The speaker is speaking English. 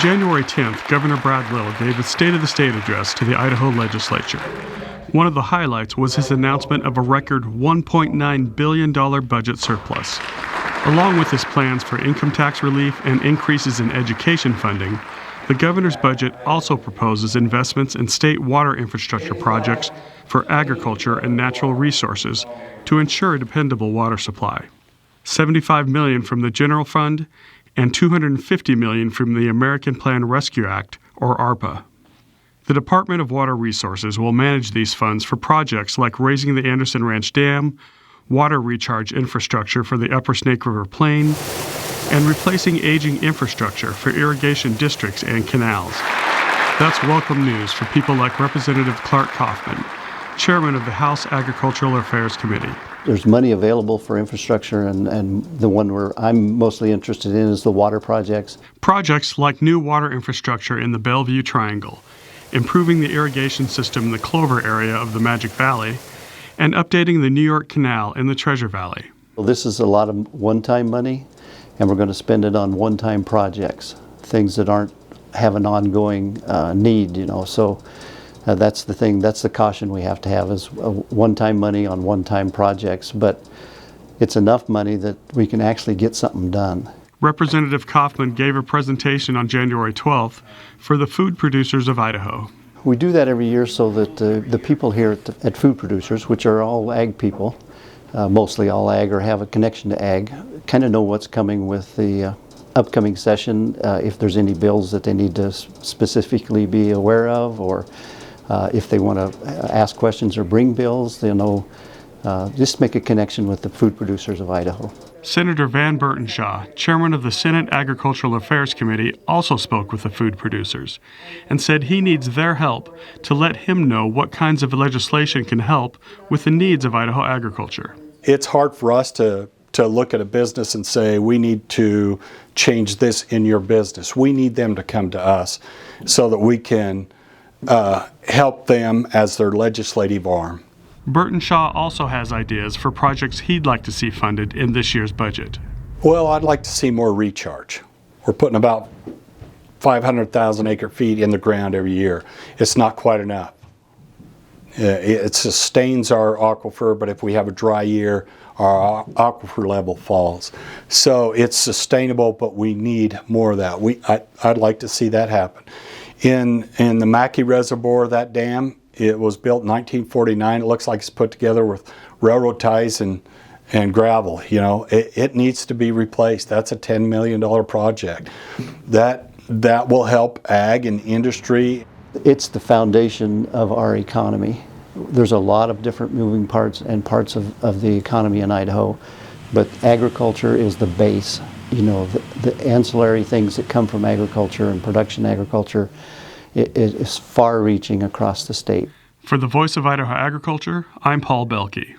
January 10th, Governor Brad Little gave a State of the State address to the Idaho Legislature. One of the highlights was his announcement of a record $1.9 billion budget surplus. Along with his plans for income tax relief and increases in education funding, the governor's budget also proposes investments in state water infrastructure projects for agriculture and natural resources to ensure a dependable water supply. $75 million from the general fund and $250 million from the American Plan Rescue Act, or ARPA. The Department of Water Resources will manage these funds for projects like raising the Anderson Ranch Dam, water recharge infrastructure for the Upper Snake River Plain, and replacing aging infrastructure for irrigation districts and canals. That's welcome news for people like Representative Clark Kaufman, chairman of the House Agricultural Affairs Committee. There's money available for infrastructure, and the one I'm mostly interested in is the water projects. Projects like new water infrastructure in the Bellevue Triangle, improving the irrigation system in the Clover area of the Magic Valley, and updating the New York Canal in the Treasure Valley. Well, this is a lot of one-time money, and we're going to spend it on one-time projects, things that have an ongoing need, so that's the thing, that's the caution we have to have, is one-time money on one-time projects, but it's enough money that we can actually get something done. Representative Kaufman gave a presentation on January 12th for the food producers of Idaho. We do that every year so that the people here at Food Producers, which are all ag people, mostly all ag or have a connection to ag, kind of know what's coming with the upcoming session, if there's any bills that they need to specifically be aware of, or if they want to ask questions or bring bills, they'll know, just make a connection with the food producers of Idaho. Senator Van Burtenshaw, chairman of the Senate Agricultural Affairs Committee, also spoke with the food producers and said he needs their help to let him know what kinds of legislation can help with the needs of Idaho agriculture. It's hard for us to look at a business and say, we need to change this in your business. We need them to come to us so that we can help them as their legislative arm. Burtenshaw also has ideas for projects he'd like to see funded in this year's budget. Well, I'd like to see more recharge. We're putting about 500,000 acre-feet in the ground every year. It's not quite enough. It sustains our aquifer, but if we have a dry year, our aquifer level falls. So it's sustainable, but we need more of that. I'd like to see that happen. In the Mackey Reservoir, that dam, it was built in 1949. It looks like it's put together with railroad ties and gravel. It needs to be replaced. That's a $10 million project. That will help ag and industry. It's the foundation of our economy. There's a lot of different moving parts and parts of the economy in Idaho, but agriculture is the base. The ancillary things that come from agriculture and production agriculture is far-reaching across the state. For the Voice of Idaho Agriculture, I'm Paul Belke.